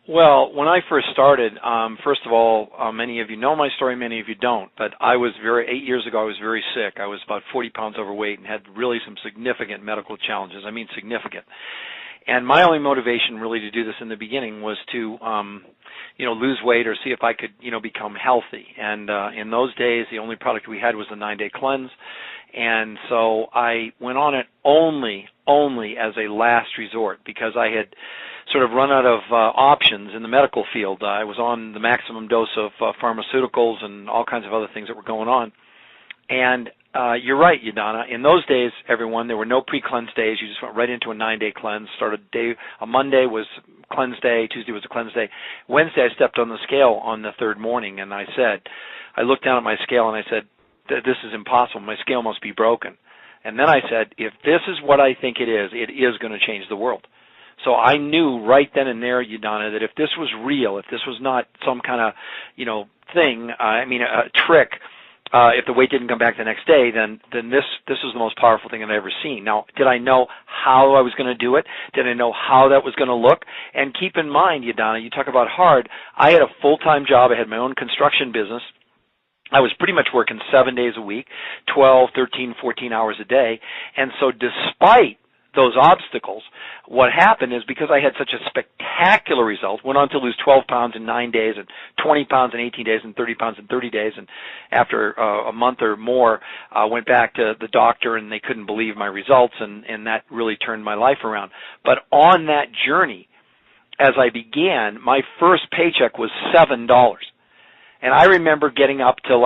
Well, when I first started, first of all, many of you know my story, many of you don't, but 8 years ago, I was very sick. I was about 40 pounds overweight and had really some significant medical challenges. I mean significant. And my only motivation really to do this in the beginning was to, lose weight or see if I could, become healthy. And in those days, the only product we had was the 9-day cleanse. And so I went on it only as a last resort because I had sort of run out of options in the medical field. I was on the maximum dose of pharmaceuticals and all kinds of other things that were going on. And you're right, Yadana. In those days, everyone, there were no pre-cleanse days. You just went right into a 9-day cleanse. A Monday was cleanse day. Tuesday was a cleanse day. Wednesday, I stepped on the scale on the third morning, and I looked down at my scale, and I said, this is impossible. My scale must be broken. And then I said, if this is what I think it is going to change the world. So I knew right then and there, Yadana, that if this was real, if this was not some kind of, thing, a trick, if the weight didn't come back the next day, then this was the most powerful thing I've ever seen. Now, did I know how I was going to do it? Did I know how that was going to look? And keep in mind, Yadana, you talk about hard. I had a full-time job. I had my own construction business. I was pretty much working 7 days a week, 12, 13, 14 hours a day. And so despite those obstacles, what happened is because I had such a spectacular result, went on to lose 12 pounds in 9 days and 20 pounds in 18 days and 30 pounds in 30 days. And after a month or more, went back to the doctor and they couldn't believe my results, and that really turned my life around. But on that journey, as I began, my first paycheck was $7. And I remember getting up to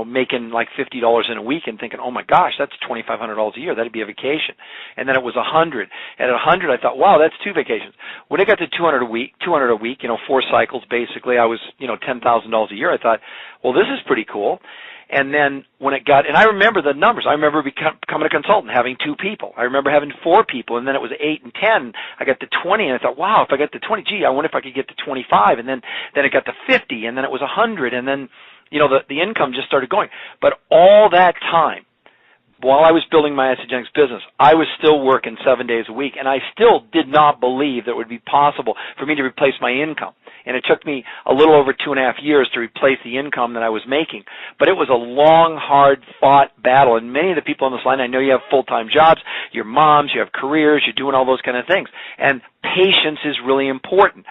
making like $50 in a week and thinking, oh my gosh, that's $2,500 a year. That'd be a vacation. And then it was $100. And at $100, I thought, wow, that's 2 vacations. When it got to $200 a week, 4 cycles basically, I was, $10,000 a year. I thought, well, this is pretty cool. And then and I remember the numbers. I remember becoming a consultant, having 2 people. I remember having 4 people, and then it was 8 and 10. I got to 20, and I thought, wow, if I got to 20, I wonder if I could get to 25. And then it got to 50, and then it was 100, and then, the income just started going. But all that time, while I was building my Isagenix business, I was still working 7 days a week, and I still did not believe that it would be possible for me to replace my income. And it took me a little over 2.5 years to replace the income that I was making. But it was a long, hard-fought battle. And many of the people on this line, I know you have full-time jobs, you're moms, you have careers, you're doing all those kind of things. And patience is really important.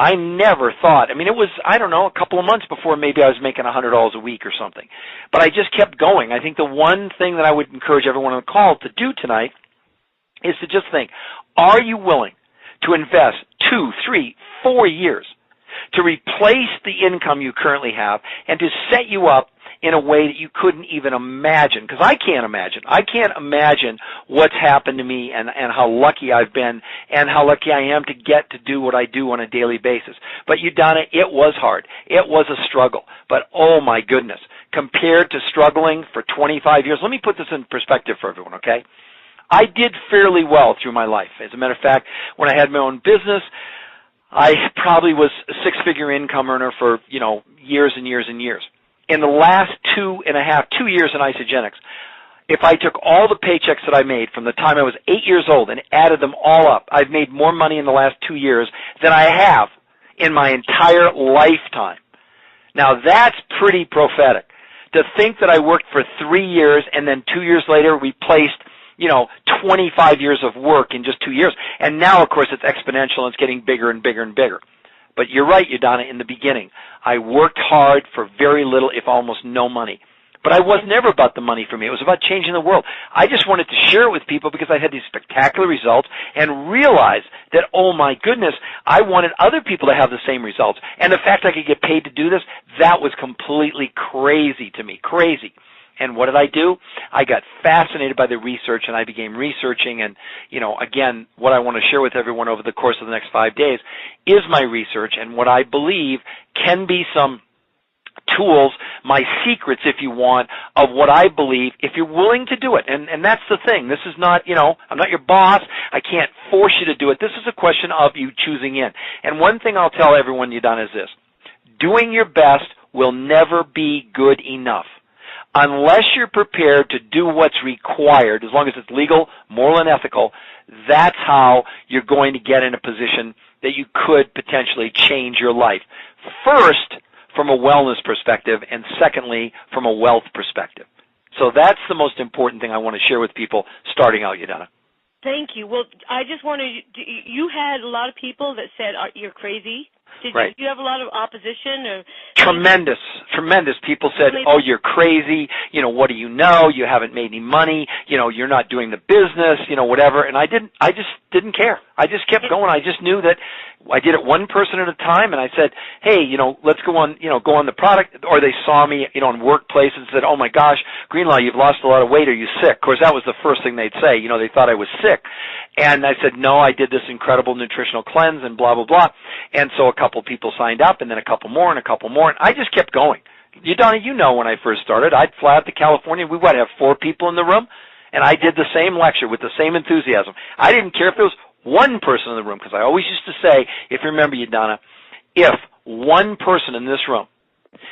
I never thought, it was, a couple of months before maybe I was making $100 a week or something. But I just kept going. I think the one thing that I would encourage everyone on the call to do tonight is to just think, are you willing to invest 2, 3, 4 years to replace the income you currently have and to set you up in a way that you couldn't even imagine? Because I can't imagine. I can't imagine what's happened to me and how lucky I've been and how lucky I am to get to do what I do on a daily basis. But Yadana, it was hard. It was a struggle. But oh my goodness, compared to struggling for 25 years, let me put this in perspective for everyone, okay? I did fairly well through my life. As a matter of fact, when I had my own business, I probably was a 6-figure income earner for, years and years and years. In the last 2 years in Isagenix, if I took all the paychecks that I made from the time I was 8 years old and added them all up, I've made more money in the last 2 years than I have in my entire lifetime. Now, that's pretty prophetic. To think that I worked for 3 years and then 2 years later replaced 25 years of work in just 2 years. And now, of course, it's exponential and it's getting bigger and bigger and bigger. But you're right, Yadana, in the beginning. I worked hard for very little, if almost no money. But I was never about the money for me. It was about changing the world. I just wanted to share it with people because I had these spectacular results and realized that, oh my goodness, I wanted other people to have the same results. And the fact I could get paid to do this, that was completely crazy to me, crazy. And what did I do? I got fascinated by the research, and I began researching. And, again, what I want to share with everyone over the course of the next 5 days is my research and what I believe can be some tools, my secrets, if you want, of what I believe, if you're willing to do it. And that's the thing. This is not, I'm not your boss. I can't force you to do it. This is a question of you choosing in. And one thing I'll tell everyone, Yadana, is this. Doing your best will never be good enough. Unless you're prepared to do what's required, as long as it's legal, moral, and ethical, that's how you're going to get in a position that you could potentially change your life. First, from a wellness perspective, and secondly, from a wealth perspective. So that's the most important thing I want to share with people starting out, Yadana. Thank you. Well, I just want to, you had a lot of people that said, you're crazy. Did you have a lot of opposition? Or Tremendous. People said, oh, you're crazy. What do you know? You haven't made any money. You're not doing the business, whatever. And I just didn't care. I just kept going. I just knew that I did it one person at a time, and I said, hey, let's go on the product. Or they saw me, in workplaces and said, oh my gosh, Greenlaw, you've lost a lot of weight. Are you sick? Of course, that was the first thing they'd say. They thought I was sick. And I said, no, I did this incredible nutritional cleanse and blah, blah, blah. And so a couple people signed up, and then a couple more and a couple more. And I just kept going. Donna, when I first started, I'd fly out to California. We would have 4 people in the room, and I did the same lecture with the same enthusiasm. I didn't care if there was one person in the room, because I always used to say, if you remember, Donna, if one person in this room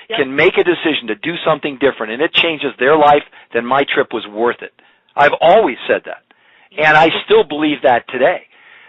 can make a decision to do something different and it changes their life, then my trip was worth it. I've always said that. And I still believe that today,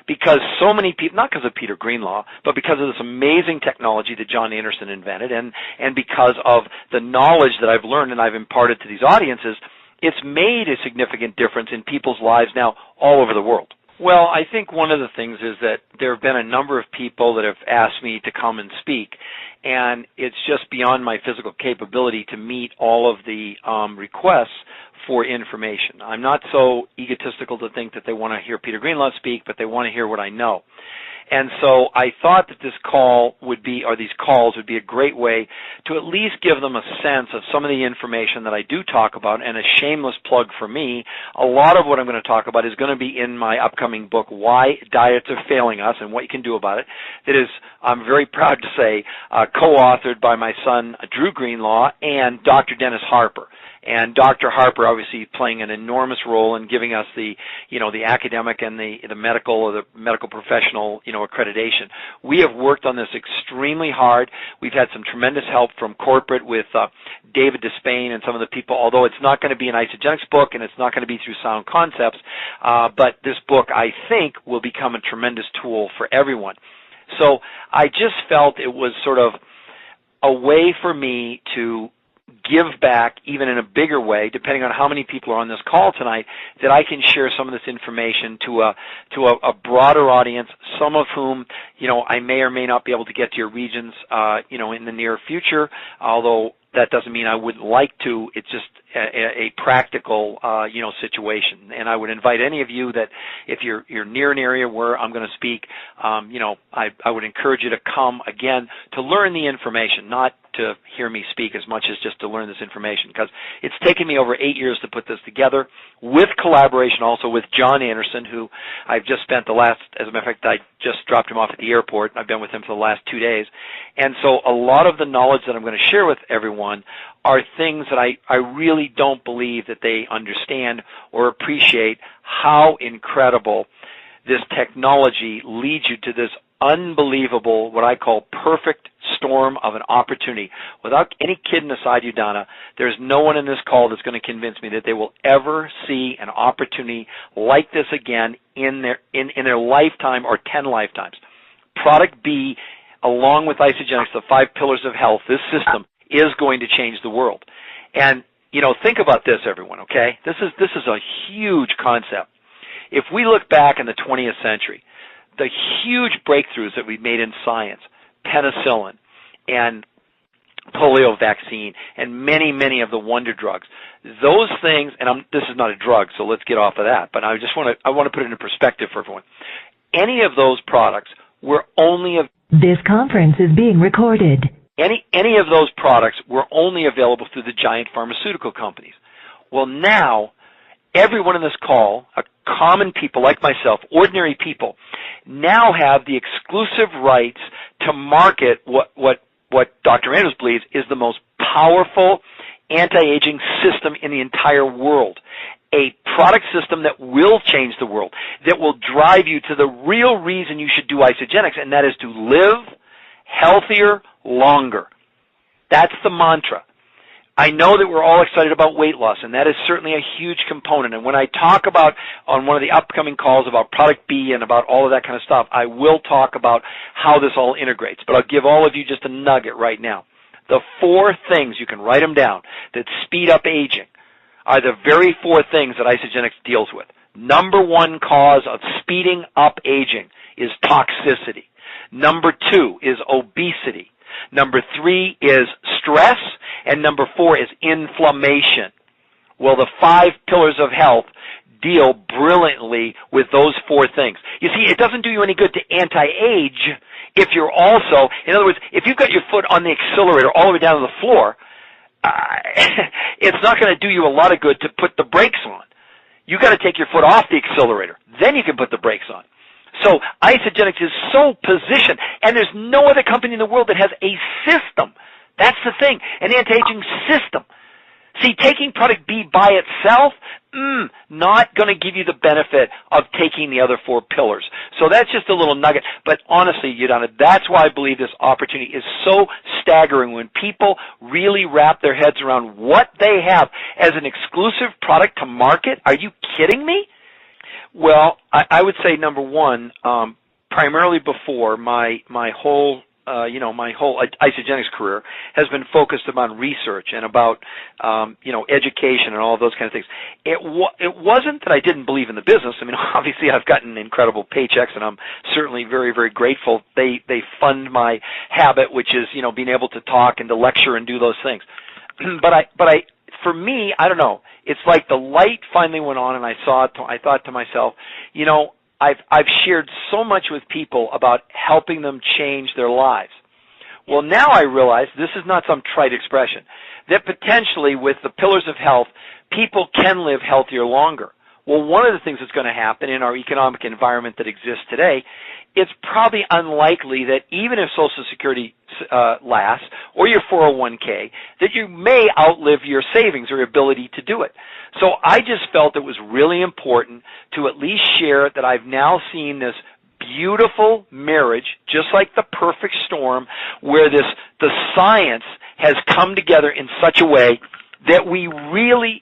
because so many people, not because of Peter Greenlaw, but because of this amazing technology that John Anderson invented, and because of the knowledge that I've learned and I've imparted to these audiences, it's made a significant difference in people's lives now all over the world. Well, I think one of the things is that there have been a number of people that have asked me to come and speak, and it's just beyond my physical capability to meet all of the requests for information. I'm not so egotistical to think that they want to hear Peter Greenlaw speak, but they want to hear what I know. And so I thought that this call would be, or these calls would be a great way to at least give them a sense of some of the information that I do talk about, and a shameless plug for me. A lot of what I'm going to talk about is going to be in my upcoming book, Why Diets Are Failing Us and What You Can Do About It. That is, I'm very proud to say, co-authored by my son, Drew Greenlaw, and Dr. Dennis Harper. And Dr. Harper obviously playing an enormous role in giving us the academic and the medical or the medical professional, accreditation. We have worked on this extremely hard. We've had some tremendous help from corporate with David Despain and some of the people, although it's not going to be an Isagenix book and it's not going to be through Sound Concepts, but this book, I think, will become a tremendous tool for everyone. So I just felt it was sort of a way for me to give back even in a bigger way, depending on how many people are on this call tonight, that I can share some of this information to a broader audience, some of whom, I may or may not be able to get to your regions, in the near future, although that doesn't mean I wouldn't like to. It's just a practical, situation. And I would invite any of you that if you're near an area where I'm going to speak, I would encourage you to come, again, to learn the information, not to hear me speak as much as just to learn this information, because it's taken me over 8 years to put this together, with collaboration also with John Anderson, who I've just spent the last, as a matter of fact, I just dropped him off at the airport. I've been with him for the last 2 days. And so a lot of the knowledge that I'm going to share with everyone are things that I really don't believe that they understand or appreciate how incredible this technology leads you to this unbelievable, what I call perfect storm of an opportunity. Without any kidding aside, Donna, there's no one in this call that's going to convince me that they will ever see an opportunity like this again in their lifetime or 10 lifetimes. Product B, along with Isagenix, the 5 pillars of health, this system is going to change the world. And, think about this, everyone, okay? This is a huge concept. If we look back in the 20th century, the huge breakthroughs that we've made in science, penicillin and polio vaccine and many, many of the wonder drugs, those things, and this is not a drug, so let's get off of that, but I want to put it in perspective for everyone. Any of those products were only This conference is being recorded. Any of those products were only available through the giant pharmaceutical companies. Well, now, everyone in this call, common people like myself, ordinary people, now have the exclusive rights to market what Dr. Andrews believes is the most powerful anti-aging system in the entire world. A product system that will change the world, that will drive you to the real reason you should do Isagenix, and that is to live healthier longer. That's the mantra. I know that we're all excited about weight loss, and that is certainly a huge component. And when I talk about on one of the upcoming calls about product B and about all of that kind of stuff, I will talk about how this all integrates. But I'll give all of you just a nugget right now. The 4 things, you can write them down, that speed up aging are the very 4 things that Isagenix deals with. Number 1 cause of speeding up aging is toxicity. Number 2 is obesity. Number 3 is stress, and number 4 is inflammation. Well, the 5 pillars of health deal brilliantly with those 4 things. You see, it doesn't do you any good to anti-age if you're also, in other words, if you've got your foot on the accelerator all the way down to the floor, it's not going to do you a lot of good to put the brakes on. You've got to take your foot off the accelerator. Then you can put the brakes on. So Isagenix is so positioned, and there's no other company in the world that has a system. That's the thing, an anti-aging system. See, taking product B by itself, not going to give you the benefit of taking the other 4 pillars. So that's just a little nugget. But honestly, Udana, that's why I believe this opportunity is so staggering when people really wrap their heads around what they have as an exclusive product to market. Are you kidding me? Well, I would say number 1, primarily before my whole Isagenix career has been focused upon research and about education and all those kind of things. It wasn't that I didn't believe in the business. I mean, obviously I've gotten incredible paychecks, and I'm certainly very, very grateful. They fund my habit, which is being able to talk and to lecture and do those things. But for me, I don't know. It's like the light finally went on, and I thought to myself, I've shared so much with people about helping them change their lives. Well, now I realize this is not some trite expression, that potentially with the pillars of health, people can live healthier longer. Well, one of the things that's going to happen in our economic environment that exists today, it's probably unlikely that even if Social Security lasts, or your 401k, that you may outlive your savings or ability to do it. So I just felt it was really important to at least share that I've now seen this beautiful marriage, just like the perfect storm, where the science has come together in such a way that we really,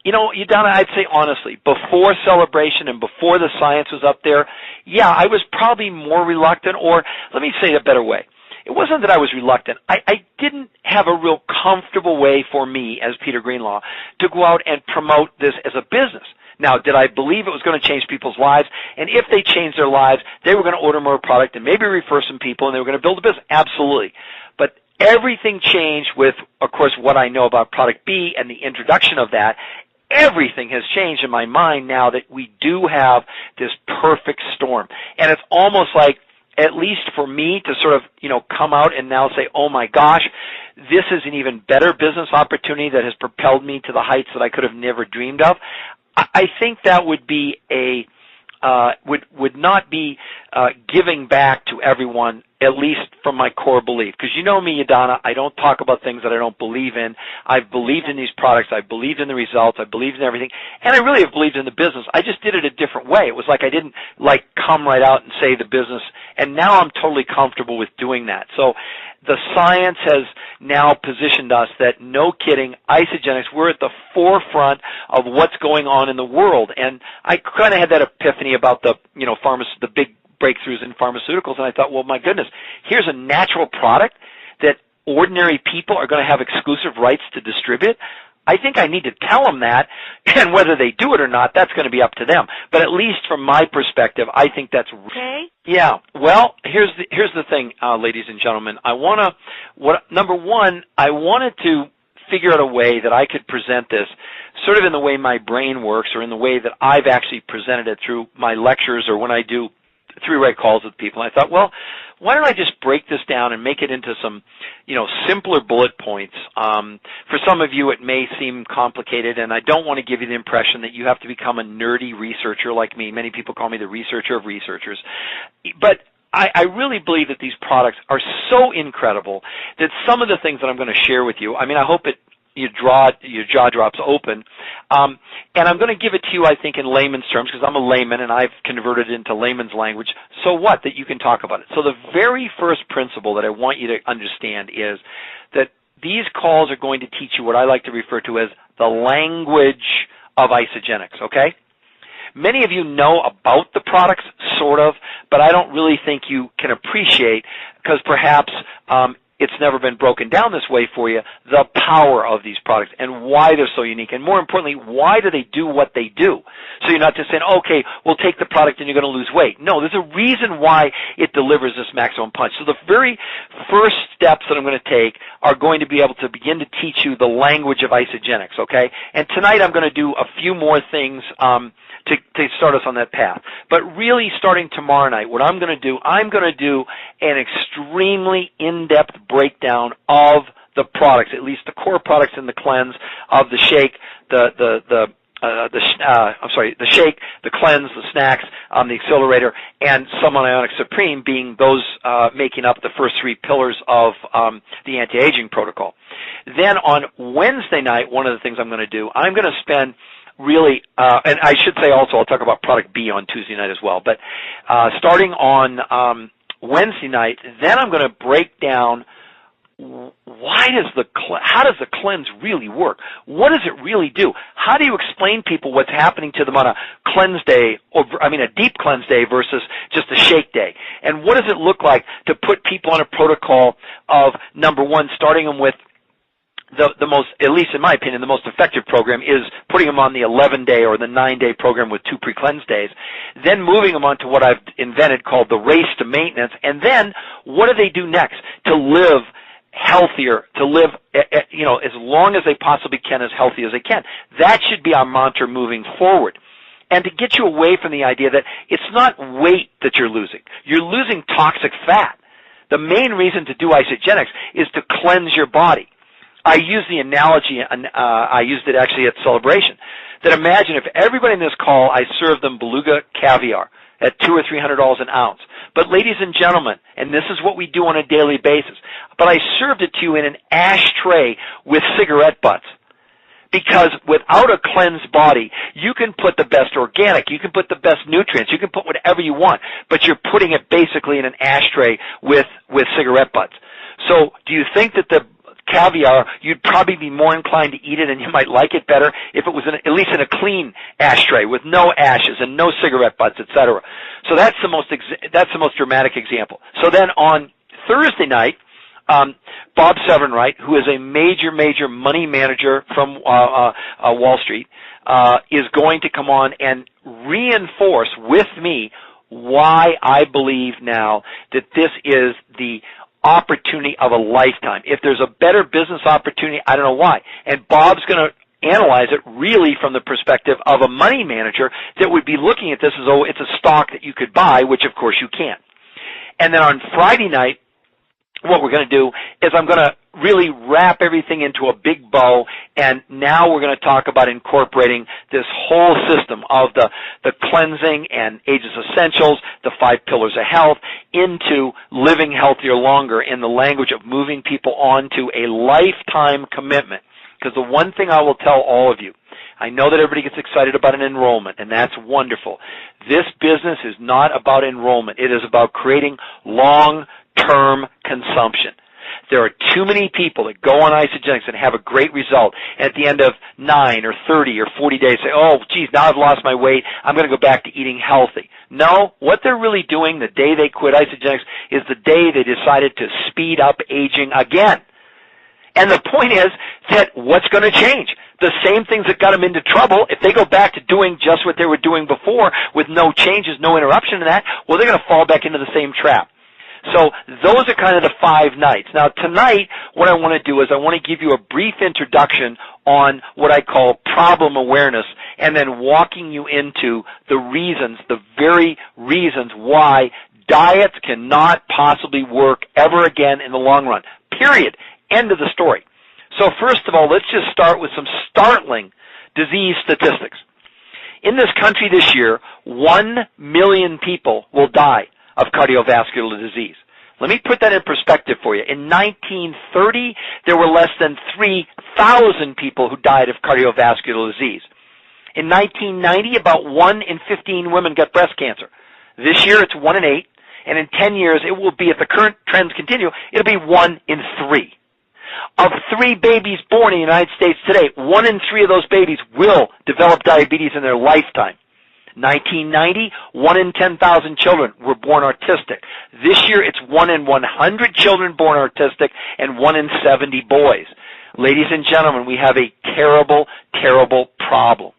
Udana, I'd say honestly, before Celebration and before the science was up there, yeah, I was probably more reluctant, or let me say it a better way. It wasn't that I was reluctant. I didn't have a real comfortable way for me as Peter Greenlaw to go out and promote this as a business. Now, did I believe it was going to change people's lives? And if they changed their lives, they were going to order more product and maybe refer some people, and they were going to build a business? Absolutely. But everything changed with, of course, what I know about Product B and the introduction of that. Everything has changed in my mind now that we do have this perfect storm. And it's almost like, at least for me to sort of, come out and now say, oh my gosh, this is an even better business opportunity that has propelled me to the heights that I could have never dreamed of. I think that would be would not be giving back to everyone, at least from my core belief. Because you know me, Udana, I don't talk about things that I don't believe in. I've believed in these products. I've believed in the results. I believed in everything. And I really have believed in the business. I just did it a different way. It was like I didn't come right out and say the business. And now I'm totally comfortable with doing that. So the science has now positioned us that, no kidding, Isagenix, we're at the forefront of what's going on in the world. And I kind of had that epiphany about the big breakthroughs in pharmaceuticals, and I thought, well, my goodness, here's a natural product that ordinary people are going to have exclusive rights to distribute. I think I need to tell them that, and whether they do it or not, that's going to be up to them. But at least from my perspective, I think that's okay. Yeah. Well, here's the thing, ladies and gentlemen. Number one, I wanted to figure out a way that I could present this sort of in the way my brain works, or in the way that I've actually presented it through my lectures or when I do three-way calls with people. And I thought, well, why don't I just break this down and make it into some, simpler bullet points. For some of you, it may seem complicated, and I don't want to give you the impression that you have to become a nerdy researcher like me. Many people call me the researcher of researchers. But I really believe that these products are so incredible that some of the things that I'm going to share with you, I hope your jaw drops open. And I'm going to give it to you, I think, in layman's terms, because I'm a layman and I've converted it into layman's language. So what? That you can talk about it. So the very first principle that I want you to understand is that these calls are going to teach you what I like to refer to as the language of Isagenix, okay? Many of you know about the products, sort of, but I don't really think you can appreciate, because perhaps it's never been broken down this way for you, the power of these products and why they're so unique, and more importantly, why do they do what they do? So you're not just saying, okay, we'll take the product and you're going to lose weight. No, there's a reason why it delivers this maximum punch. So the very first steps that I'm going to take are going to be able to begin to teach you the language of Isagenix, okay? And tonight I'm going to do a few more things to start us on that path. But really, starting tomorrow night, what I'm going to do an extremely in-depth breakdown of the products, at least the core products in the cleanse, of the shake, the shake, the cleanse, the snacks, the accelerator, and Summon Ionic Supreme being those making up the first three pillars of the anti-aging protocol. Then on Wednesday night, one of the things I'm going to do, I'm going to spend really, and I should say also, I'll talk about product B on Tuesday night as well, but starting on Wednesday night, then I'm going to break down how does the cleanse really work? What does it really do? How do you explain people what's happening to them on a cleanse day, a deep cleanse day versus just a shake day? And what does it look like to put people on a protocol of, number one, starting them with the most, at least in my opinion, the most effective program is putting them on the 11-day or the 9-day program with 2 pre-cleanse days, then moving them on to what I've invented called the race to maintenance, and then what do they do next to live healthier, to live, as long as they possibly can, as healthy as they can. That should be our mantra moving forward. And to get you away from the idea that it's not weight that you're losing. You're losing toxic fat. The main reason to do Isagenix is to cleanse your body. I use the analogy, I used it actually at Celebration, that imagine if everybody in this call, I served them beluga caviar at $200 or $300 an ounce. But ladies and gentlemen, and this is what we do on a daily basis, but I served it to you in an ashtray with cigarette butts. Because without a cleansed body, you can put the best organic, you can put the best nutrients, you can put whatever you want, but you're putting it basically in an ashtray with cigarette butts. So do you think that the caviar, you'd probably be more inclined to eat it, and you might like it better if it was at least in a clean ashtray with no ashes and no cigarette butts, etc. So that's the most dramatic example. So then on Thursday night, Bob Severnwright, who is a major money manager from Wall Street, is going to come on and reinforce with me why I believe now that this is the opportunity of a lifetime. If there's a better business opportunity, I don't know why. And Bob's going to analyze it really from the perspective of a money manager that would be looking at this as though it's a stock that you could buy, which of course you can't. And then on Friday night, what we're going to do is I'm going to really wrap everything into a big bow, and now we're going to talk about incorporating this whole system of the cleansing and Ages Essentials, the 5 pillars of health, into living healthier longer in the language of moving people on to a lifetime commitment. Because the one thing I will tell all of you, I know that everybody gets excited about an enrollment, and that's wonderful. This business is not about enrollment. It is about creating long-term consumption. There are too many people that go on Isagenix and have a great result. And at the end of 9 or 30 or 40 days say, oh, geez, now I've lost my weight. I'm going to go back to eating healthy. No, what they're really doing the day they quit Isagenix is the day they decided to speed up aging again. And the point is that what's going to change? The same things that got them into trouble, if they go back to doing just what they were doing before with no changes, no interruption in that, well, they're going to fall back into the same trap. So those are kind of the 5 nights. Now tonight, what I want to do is I want to give you a brief introduction on what I call problem awareness, and then walking you into the reasons, the very reasons why diets cannot possibly work ever again in the long run. Period. End of the story. So first of all, let's just start with some startling disease statistics. In this country this year, 1 million people will die of cardiovascular disease. Let me put that in perspective for you. In 1930, there were less than 3,000 people who died of cardiovascular disease. In 1990, about 1 in 15 women got breast cancer. This year, it's 1 in 8, and in 10 years, it will be, if the current trends continue, it'll be 1 in 3. Of 3 babies born in the United States today, 1 in 3 of those babies will develop diabetes in their lifetime. 1990, 1 in 10,000 children were born autistic. This year, it's 1 in 100 children born autistic and 1 in 70 boys. Ladies and gentlemen, we have a terrible, terrible problem.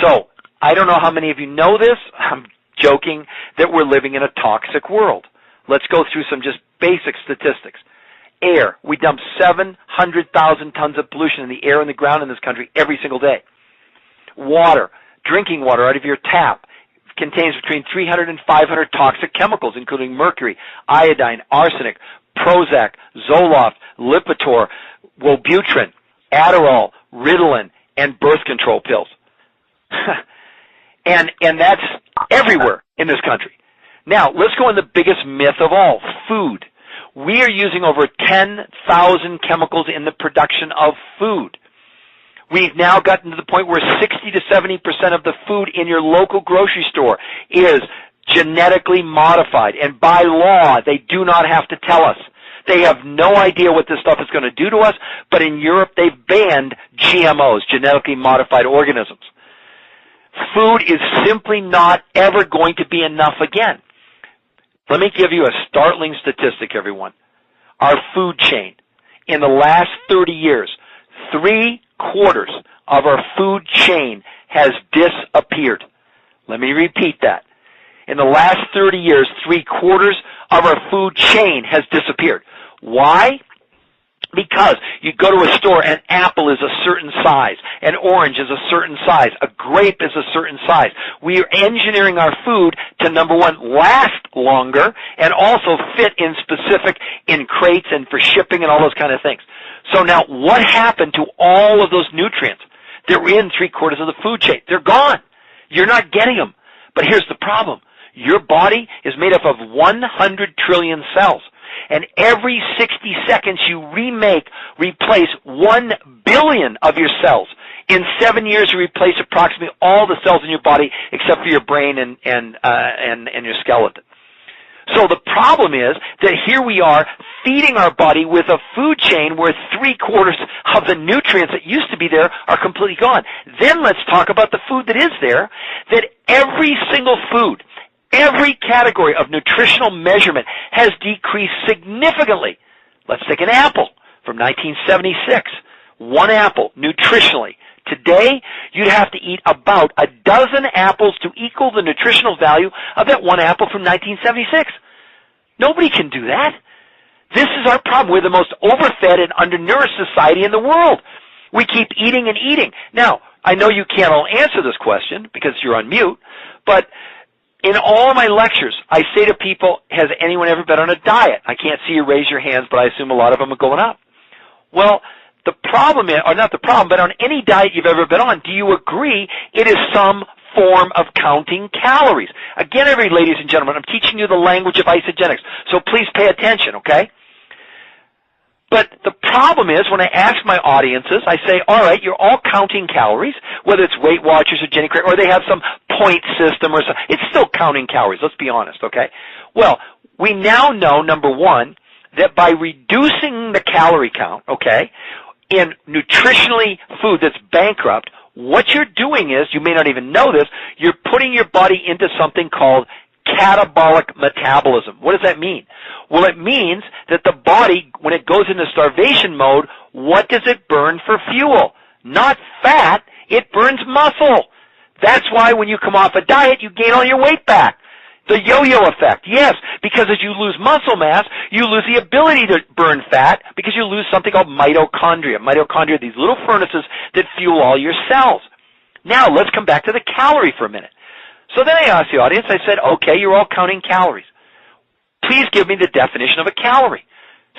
So, I don't know how many of you know this. I'm joking that we're living in a toxic world. Let's go through some just basic statistics. Air. We dump 700,000 tons of pollution in the air and the ground in this country every single day. Water. Drinking water out of your tap contains between 300 and 500 toxic chemicals, including mercury, iodine, arsenic, Prozac, Zoloft, Lipitor, Wellbutrin, Adderall, Ritalin, and birth control pills. and that's everywhere in this country. Now, let's go on the biggest myth of all, food. We are using over 10,000 chemicals in the production of food. We've now gotten to the point where 60 to 70% of the food in your local grocery store is genetically modified. And by law, they do not have to tell us. They have no idea what this stuff is going to do to us, but in Europe, they've banned GMOs, genetically modified organisms. Food is simply not ever going to be enough again. Let me give you a startling statistic, everyone. Our food chain, in the last 30 years, 3/4 of our food chain has disappeared. Let me repeat that. In the last 30 years, 3/4 of our food chain has disappeared. Why? Because you go to a store, an apple is a certain size, an orange is a certain size, a grape is a certain size. We are engineering our food to, number one, last longer and also fit in crates and for shipping and all those kind of things. So now what happened to all of those nutrients that were in 3/4 of the food chain? They're gone. You're not getting them. But here's the problem. Your body is made up of 100 trillion cells. And every 60 seconds you replace 1 billion of your cells. In 7 years you replace approximately all the cells in your body except for your brain and your skeleton. So the problem is that here we are feeding our body with a food chain where 3/4 of the nutrients that used to be there are completely gone. Then let's talk about the food that is there, that every single food, every category of nutritional measurement has decreased significantly. Let's take an apple from 1976. 1 apple, nutritionally. Today, you'd have to eat about a dozen apples to equal the nutritional value of that 1 apple from 1976. Nobody can do that. This is our problem. We're the most overfed and undernourished society in the world. We keep eating and eating. Now, I know you can't all answer this question because you're on mute, but in all of my lectures, I say to people, has anyone ever been on a diet? I can't see you raise your hands, but I assume a lot of them are going up. Well, the problem is, or not the problem, but on any diet you've ever been on, do you agree it is some form of counting calories? Again, ladies and gentlemen, I'm teaching you the language of isogenics, so please pay attention, okay? But the problem is, when I ask my audiences, I say, all right, you're all counting calories, whether it's Weight Watchers or Jenny Craig, or they have some point system or something. It's still counting calories, let's be honest, okay? Well, we now know, number one, that by reducing the calorie count, okay, in nutritionally food that's bankrupt, what you're doing is, you may not even know this, you're putting your body into something called catabolic metabolism. What does that mean? Well, it means that the body, when it goes into starvation mode, what does it burn for fuel? Not fat, it burns muscle. That's why when you come off a diet, you gain all your weight back. The yo-yo effect, yes, because as you lose muscle mass, you lose the ability to burn fat because you lose something called mitochondria. Mitochondria are these little furnaces that fuel all your cells. Now, let's come back to the calorie for a minute. So then I asked the audience, I said, okay, you're all counting calories. Please give me the definition of a calorie.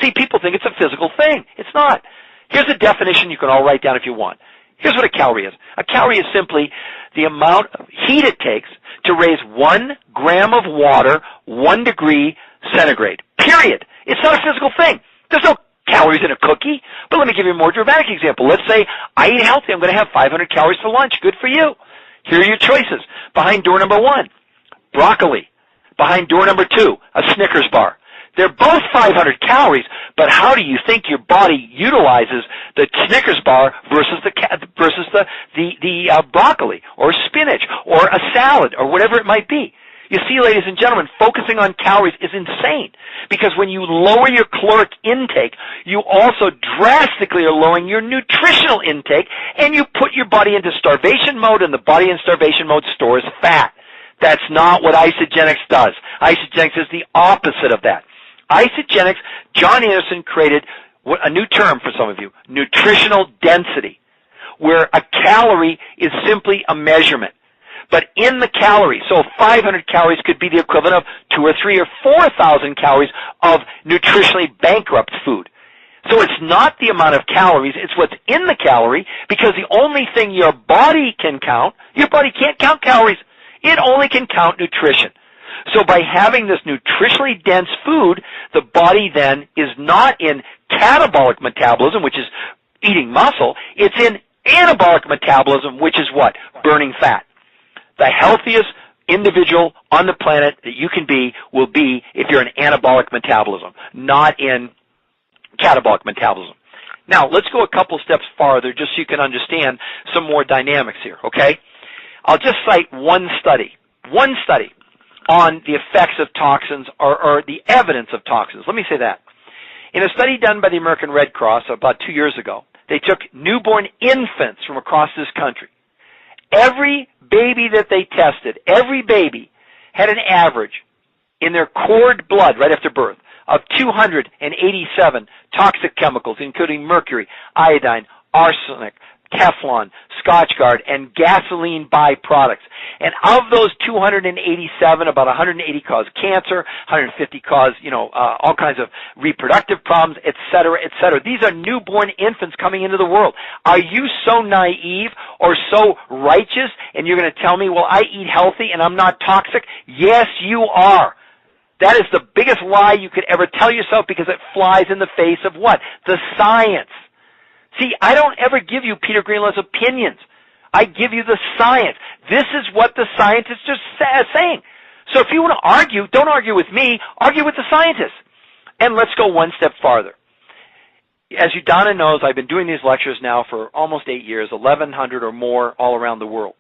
See, people think it's a physical thing. It's not. Here's a definition you can all write down if you want. Here's what a calorie is. A calorie is simply the amount of heat it takes to raise 1 gram of water 1 degree centigrade. Period. It's not a physical thing. There's no calories in a cookie. But let me give you a more dramatic example. Let's say I eat healthy. I'm going to have 500 calories for lunch. Good for you. Here are your choices. Behind door number 1, broccoli. Behind door number 2, a Snickers bar. They're both 500 calories, but how do you think your body utilizes the Snickers bar versus the broccoli or spinach or a salad or whatever it might be? You see, ladies and gentlemen, focusing on calories is insane, because when you lower your caloric intake, you also drastically are lowering your nutritional intake, and you put your body into starvation mode, and the body in starvation mode stores fat. That's not what isogenics does. Isogenics is the opposite of that. Isogenics, John Anderson created a new term for some of you, nutritional density, where a calorie is simply a measurement. But in the calorie, so 500 calories could be the equivalent of 2 or 3 or 4,000 calories of nutritionally bankrupt food. So it's not the amount of calories, it's what's in the calorie, because the only thing your body can count, your body can't count calories. It only can count nutrition. So by having this nutritionally dense food, the body then is not in catabolic metabolism, which is eating muscle. It's in anabolic metabolism, which is what? Burning fat. The healthiest individual on the planet that you can be will be if you're in anabolic metabolism, not in catabolic metabolism. Now, let's go a couple steps farther just so you can understand some more dynamics here, okay? I'll just cite one study on the effects of toxins or the evidence of toxins. Let me say that. In a study done by the American Red Cross about 2 years ago, they took newborn infants from across this country. Every baby that they tested, every baby had an average in their cord blood right after birth of 287 toxic chemicals, including mercury, iodine, arsenic, Teflon, Scotchgard, and gasoline byproducts. And of those 287, about 180 cause cancer, 150 cause, all kinds of reproductive problems, et cetera, et cetera. These are newborn infants coming into the world. Are you so naive or so righteous, and you're going to tell me, well, I eat healthy and I'm not toxic? Yes, you are. That is the biggest lie you could ever tell yourself, because it flies in the face of what? The science. See, I don't ever give you Peter Greenlaw's opinions. I give you the science. This is what the scientists are saying. So if you want to argue, don't argue with me, argue with the scientists. And let's go one step farther. As Donna knows, I've been doing these lectures now for almost 8 years, 1,100 or more all around the world.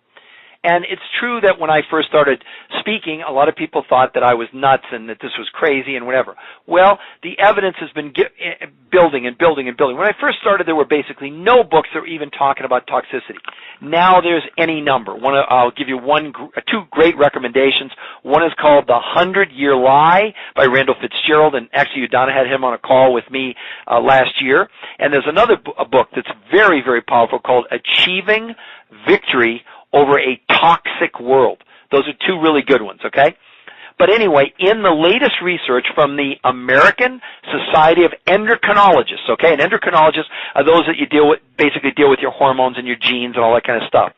And it's true that when I first started speaking, a lot of people thought that I was nuts and that this was crazy and whatever. Well, the evidence has been building and building and building. When I first started, there were basically no books that were even talking about toxicity. Now there's any number. I'll give you two great recommendations. One is called The 100-Year Lie by Randall Fitzgerald, and actually Donna had him on a call with me last year. And there's another book that's very, very powerful called Achieving Victory Over a Toxic World. Those are two really good ones, okay? But anyway, in the latest research from the American Society of Endocrinologists, okay, and endocrinologists are those that basically deal with your hormones and your genes and all that kind of stuff.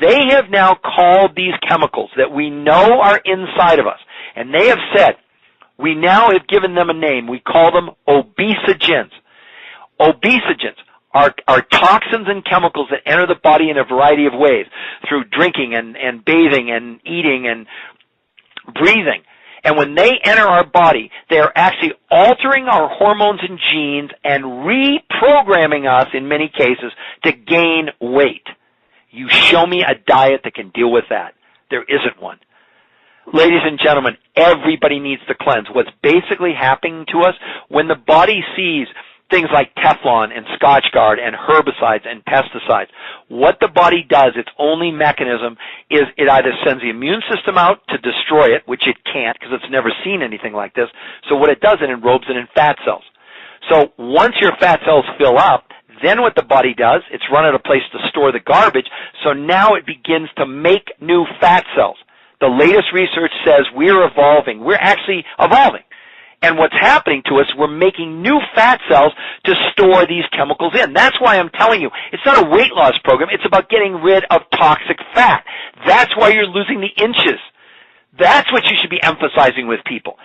They have now called these chemicals that we know are inside of us, and they have said, we now have given them a name. We call them obesogens. Obesogens are toxins and chemicals that enter the body in a variety of ways, through drinking and bathing and eating and breathing. And when they enter our body, they are actually altering our hormones and genes and reprogramming us, in many cases, to gain weight. You show me a diet that can deal with that. There isn't one. Ladies and gentlemen, everybody needs to cleanse. What's basically happening to us when the body sees things like Teflon and Scotchgard and herbicides and pesticides, what the body does, its only mechanism, is it either sends the immune system out to destroy it, which it can't because it's never seen anything like this. So what it does, it enrobes it in fat cells. So once your fat cells fill up, then what the body does, it's run out of place to store the garbage, so now it begins to make new fat cells. The latest research says we're evolving. We're actually evolving. And what's happening to us, we're making new fat cells to store these chemicals in. That's why I'm telling you, it's not a weight loss program. It's about getting rid of toxic fat. That's why you're losing the inches. That's what you should be emphasizing with people.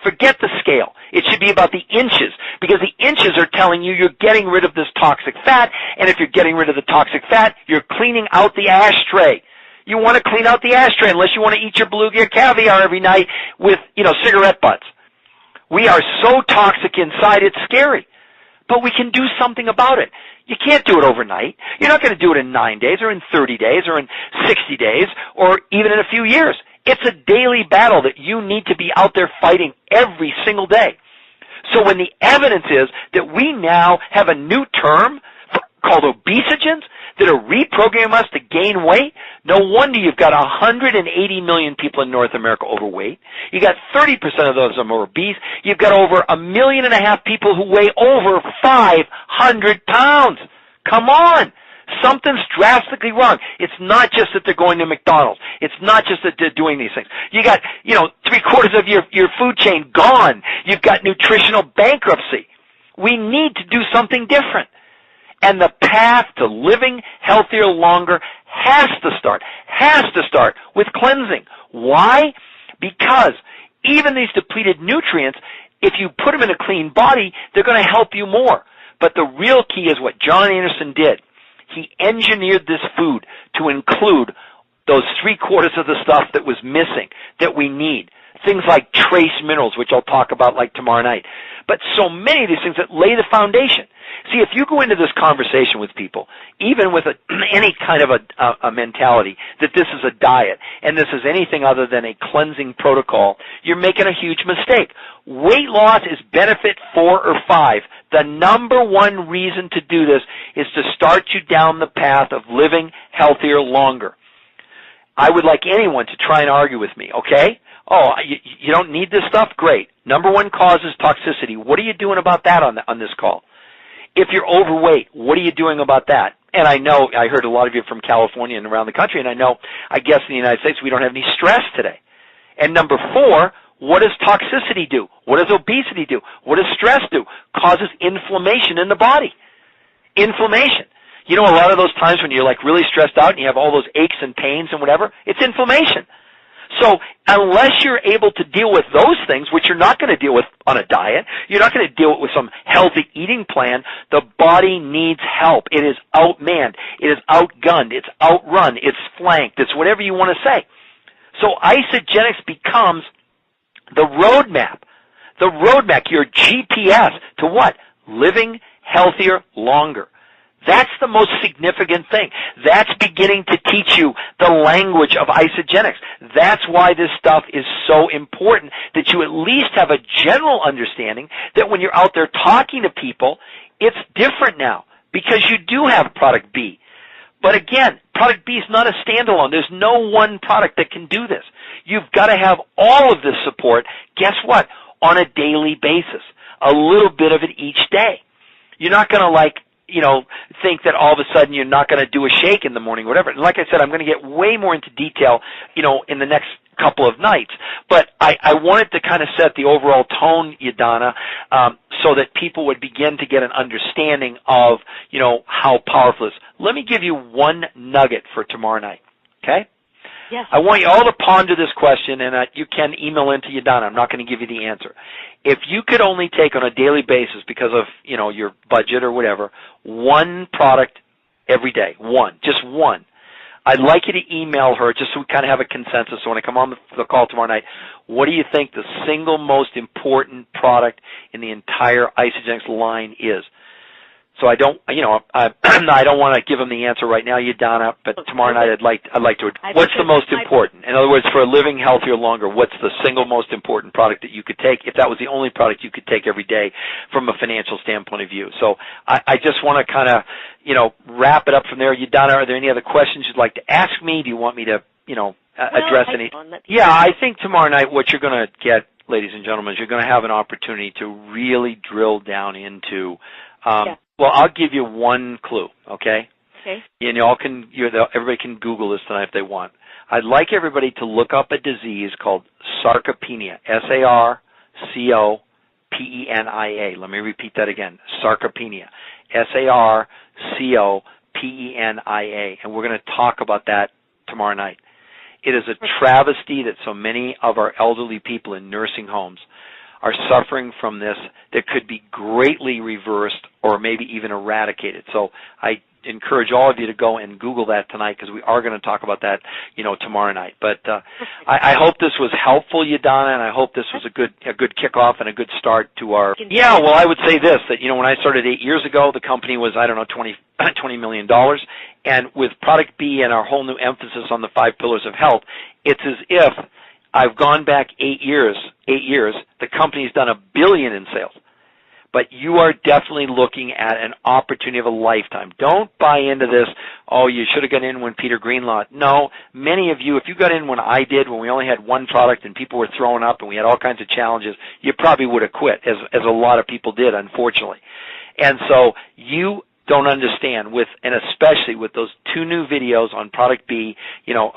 Forget the scale. It should be about the inches, because the inches are telling you you're getting rid of this toxic fat, and if you're getting rid of the toxic fat, you're cleaning out the ashtray. You want to clean out the ashtray unless you want to eat your beluga caviar every night with, cigarette butts. We are so toxic inside, it's scary. But we can do something about it. You can't do it overnight. You're not going to do it in 9 days or in 30 days or in 60 days or even in a few years. It's a daily battle that you need to be out there fighting every single day. So when the evidence is that we now have a new term called obesogens that are reprogramming us to gain weight, no wonder you've got 180 million people in North America overweight. You got 30% of those are obese. You've got over 1.5 million people who weigh over 500 pounds. Come on. Something's drastically wrong. It's not just that they're going to McDonald's. It's not just that they're doing these things. You got, 3/4 of your food chain gone. You've got nutritional bankruptcy. We need to do something different. And the path to living healthier longer has to start with cleansing. Why? Because even these depleted nutrients, if you put them in a clean body, they're going to help you more. But the real key is what John Anderson did. He engineered this food to include those 3/4 of the stuff that was missing, that we need. Things like trace minerals, which I'll talk about like tomorrow night. But so many of these things that lay the foundation. See, if you go into this conversation with people, even with any kind of a mentality that this is a diet and this is anything other than a cleansing protocol, you're making a huge mistake. Weight loss is benefit 4 or 5. The number one reason to do this is to start you down the path of living healthier longer. I would like anyone to try and argue with me, okay? Oh, you don't need this stuff? Great. Number one cause is toxicity. What are you doing about that on this call? If you're overweight, what are you doing about that? And I know, I heard a lot of you from California and around the country, and I guess in the United States we don't have any stress today. And number 4, what does toxicity do? What does obesity do? What does stress do? Causes inflammation in the body. Inflammation. You know, a lot of those times when you're like really stressed out and you have all those aches and pains and whatever, it's inflammation. So unless you're able to deal with those things, which you're not going to deal with on a diet, you're not going to deal with some healthy eating plan, the body needs help. It is outmanned. It is outgunned. It's outrun. It's flanked. It's whatever you want to say. So isogenics becomes the roadmap. The roadmap, your GPS to what? Living healthier longer. That's the most significant thing. That's beginning to teach you the language of isogenics. That's why this stuff is so important, that you at least have a general understanding that when you're out there talking to people, it's different now because you do have product B. But again, product B is not a standalone. There's no one product that can do this. You've got to have all of this support, guess what, on a daily basis, a little bit of it each day. You're not going to think that all of a sudden you're not going to do a shake in the morning, whatever. And like I said, I'm going to get way more into detail, in the next couple of nights. But I wanted to kind of set the overall tone, Yadana, so that people would begin to get an understanding of, how powerful it is. Let me give you one nugget for tomorrow night, okay? Yes. I want you all to ponder this question, and you can email into Yadana. I'm not going to give you the answer. If you could only take on a daily basis because of, your budget or whatever, one product every day, just one, I'd like you to email her just so we kind of have a consensus. So when I come on the call tomorrow night, what do you think the single most important product in the entire Isogenics line is? So I don't, I don't want to give them the answer right now, Yadana, but tomorrow night I'd like to. What's the most important? In other words, for living healthier longer, what's the single most important product that you could take if that was the only product you could take every day from a financial standpoint of view? So I just want to kind of, wrap it up from there. Yadana, are there any other questions you'd like to ask me? Do you want me to, address any? Yeah, I think tomorrow night what you're going to get, ladies and gentlemen, is you're going to have an opportunity to really drill down into. Well, I'll give you one clue, okay? Okay. And everybody can Google this tonight if they want. I'd like everybody to look up a disease called sarcopenia, S-A-R-C-O-P-E-N-I-A. Let me repeat that again, sarcopenia, S-A-R-C-O-P-E-N-I-A. And we're going to talk about that tomorrow night. It is a travesty that so many of our elderly people in nursing homes are suffering from this that could be greatly reversed or maybe even eradicated. So I encourage all of you to go and Google that tonight, because we are going to talk about that, tomorrow night. But I hope this was helpful, Donna, and I hope this was a good kickoff and a good start to our. Yeah, well, I would say this, that when I started 8 years ago, the company was, I don't know, $20 million, and with Product B and our whole new emphasis on the 5 pillars of health, it's as if I've gone back 8 years. The company's done $1 billion in sales. But you are definitely looking at an opportunity of a lifetime. Don't buy into this, you should have got in when Peter Greenlaw. No, many of you, if you got in when I did, when we only had one product and people were throwing up and we had all kinds of challenges, you probably would have quit, as a lot of people did, unfortunately. And so you don't understand, and especially with those 2 new videos on Product B,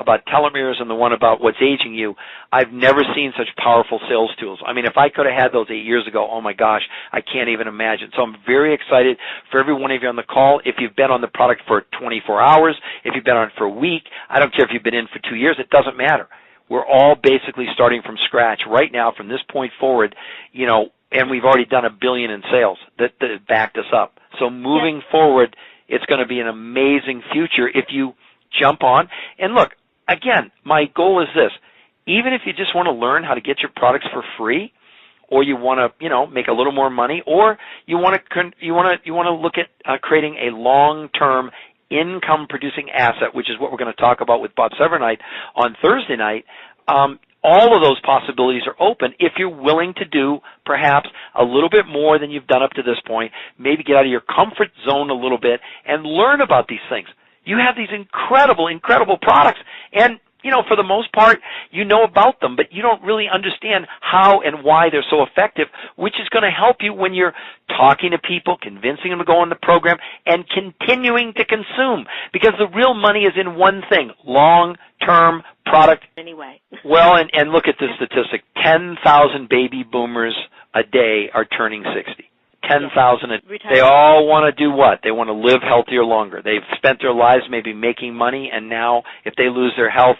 about telomeres and the one about what's aging you, I've never seen such powerful sales tools. I mean, if I could have had those 8 years ago, oh my gosh, I can't even imagine. So I'm very excited for every one of you on the call. If you've been on the product for 24 hours, if you've been on it for a week, I don't care if you've been in for 2 years, it doesn't matter. We're all basically starting from scratch right now from this point forward, and we've already done $1 billion in sales that backed us up. So moving forward, it's going to be an amazing future if you jump on. And look, again, my goal is this. Even if you just want to learn how to get your products for free, or you want to, make a little more money, or you want to look at creating a long-term income-producing asset, which is what we're going to talk about with Bob Severnite on Thursday night, all of those possibilities are open if you're willing to do perhaps a little bit more than you've done up to this point, maybe get out of your comfort zone a little bit and learn about these things. You have these incredible products, and for the most part, you know about them, but you don't really understand how and why they're so effective, which is going to help you when you're talking to people, convincing them to go on the program, and continuing to consume. Because the real money is in one thing, long-term product. Anyway. Well, and look at this statistic. 10,000 baby boomers a day are turning 60. 10,000. They all want to do what? They want to live healthier longer. They've spent their lives maybe making money, and now if they lose their health,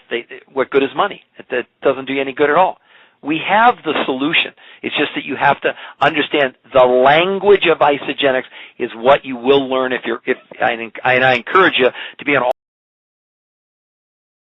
what good is money? That doesn't do you any good at all. We have the solution. It's just that you have to understand the language of isogenics is what you will learn and I encourage you to be on all